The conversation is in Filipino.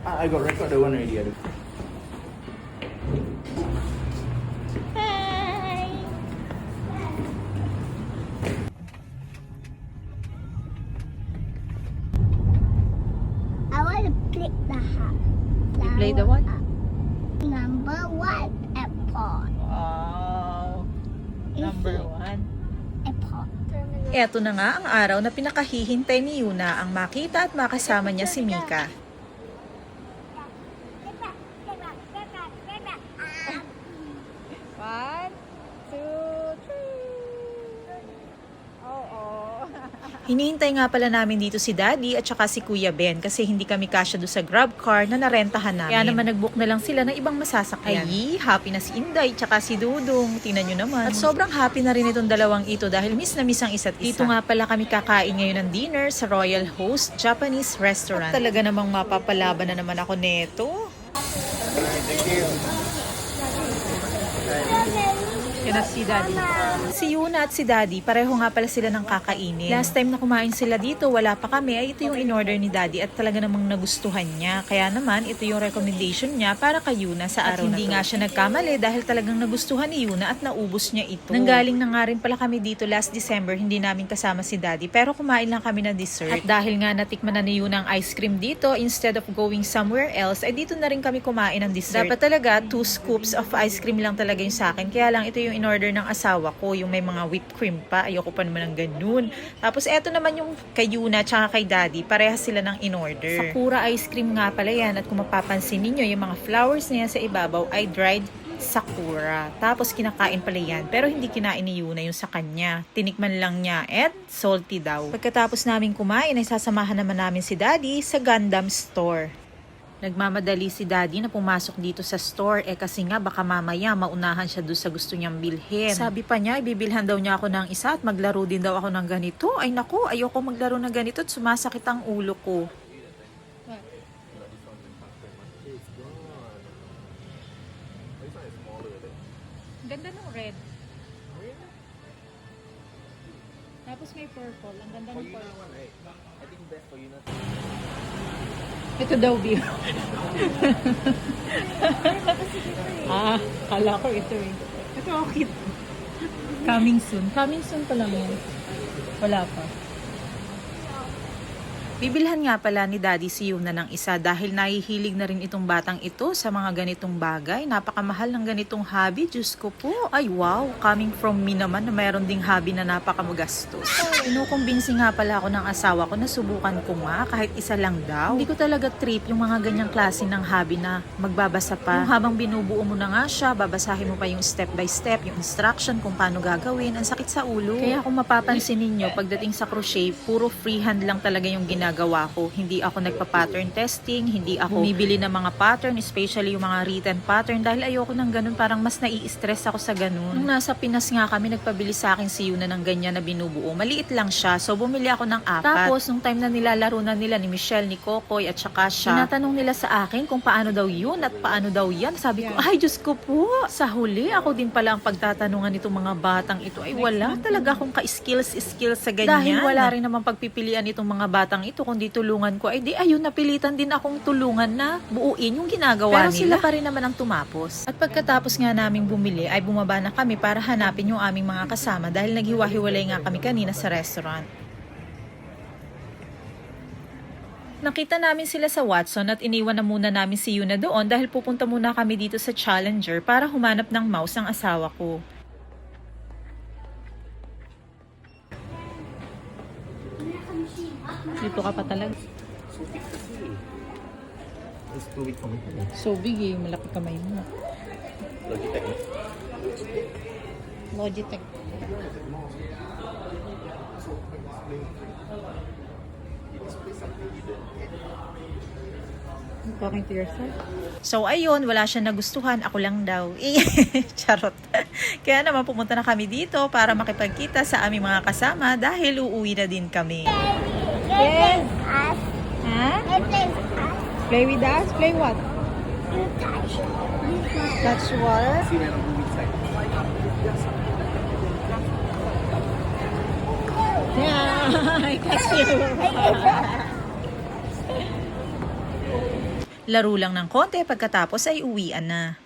I got record the one already. Hi. I want to play the hat. You play the what? Number one airport. Wow. Number one. Airport. Eto na nga ang araw na pinakahihintay ni Yuna ang makita at makasama niya si Mika. One, two, three. Oo. Hinihintay nga pala namin dito si Daddy at saka si Kuya Ben kasi hindi kami kasya doon sa grab car na narentahan namin. Kaya naman nag-book na lang sila ng ibang masasakyan. Ay, happy na si Inday at saka si Dudong. Tingnan nyo naman. At sobrang happy na rin itong dalawang ito dahil miss na miss ang isa't isa. Dito nga pala kami kakain ngayon ng dinner sa Royal Host Japanese Restaurant. At talaga namang mapapalaban na naman ako neto. Yan at si Daddy. Si Yuna at si Daddy, pareho nga pala sila ng kakainin. Last time na kumain sila dito, wala pa kami, ay ito yung in-order ni Daddy at talaga namang nagustuhan niya. Kaya naman, ito yung recommendation niya para kay Yuna sa araw na to. At hindi nga siya nagkamali dahil talagang nagustuhan ni Yuna at naubos niya ito. Nanggaling na nga rin pala kami dito last December, hindi namin kasama si Daddy, pero kumain lang kami ng dessert. At dahil nga natikman na ni Yuna ang ice cream dito, instead of going somewhere else, ay dito na rin kami kumain ng dessert. Dapat talaga, 2 scoops of ice cream lang talaga yung sa akin. Kaya lang, ito yung in-order ng asawa ko, yung may mga whipped cream pa. Ayoko pa naman ng ganun. Tapos eto naman yung kay Yuna tsaka kay Daddy, parehas sila ng in-order. Sakura ice cream nga pala yan at kung mapapansin ninyo, yung mga flowers na yan sa ibabaw ay dried sakura. Tapos kinakain pala yan, pero hindi kinain ni Yuna yung sa kanya. Tinikman lang niya at salty daw. Pagkatapos namin kumain, ay sasamahan naman namin si Daddy sa Gundam store. Nagmamadali si Daddy na pumasok dito sa store kasi nga baka mamaya maunahan siya doon sa gusto niyang bilhin. Sabi pa niya, ibibilhan daw niya ako ng isa at maglaro din daw ako ng ganito. Ay naku, ayoko maglaro ng ganito at sumasakit ang ulo ko. Ganda ng red. Tapos may purple. Ang ganda ng purple. I think best for you not. Ito daw, Bill. Kala ko ito eh. Ito, okay. Coming soon. Coming soon pa lang yan. Wala pa. Bibilhan nga pala ni Daddy si Yuna ng isa dahil nahihilig na rin itong batang ito sa mga ganitong bagay. Napakamahal ng ganitong hobby. Diyos ko po. Ay wow, coming from me naman na mayroon ding hobby na napakamugastos. Inukumbinsi nga pala ako ng asawa ko na subukan ko nga kahit isa lang daw. Hindi ko talaga trip yung mga ganyang klase ng hobby na magbabasa pa. Yung habang binubuo mo na nga siya, babasahin mo pa yung step by step, yung instruction kung paano gagawin. Ang sakit sa ulo. Kaya kung mapapansin ninyo, pagdating sa crochet, puro freehand lang talaga yung ginagawa ko. Hindi ako nagpa-pattern testing, hindi ako bumibili ng mga pattern, especially yung mga written pattern dahil ayoko ng ganun, parang mas nai-stress ako sa ganun. Nung nasa Pinas nga kami, nagpabili sa akin si Yuna ng ganyan na binubuo. Maliit lang siya, so bumili ako ng 4. Tapos, nung time na nilalaro na nila ni Michelle, ni Kokoy, at saka siya, tinatanong nila sa akin kung paano daw yun at paano daw yan. Sabi ko, ay Diyos ko po, sa huli, ako din pala ang pagtatanungan itong mga batang ito. Ay wala talaga akong ka-skills sa ganyan. Dahil wala rin naman pagpipilian itong mga batang ito, kundi tulungan ko. Ay di, ayun, napilitan din akong tulungan na buuin yung ginagawa nila. Pero sila pa rin naman ang tumapos. At pagkatapos nga naming bumili, ay bumaba na kami para hanapin yung aming mga kasama dahil naghiwa-hiwalay nga kami kanina sa restaurant. Nakita namin sila sa Watson at iniwan na muna namin si Yuna doon dahil pupunta muna kami dito sa Challenger para humanap ng mouse ang asawa ko. Dito ka pa talaga. It's too big for me. So big eh, malaki kamay mo. Logitech. Logitech. Talking to yourself? So ayun, wala siya nagustuhan, ako lang daw. Charot. Kaya naman pumunta na kami dito para makipagkita sa aming mga kasama dahil uuwi na din kami. Yes. Ha? Play us. Play with us? Play what? Touch. Touch water? See when I'm moving side. Yeah, I catch you. Laro lang ng konti pagkatapos ay uwian na.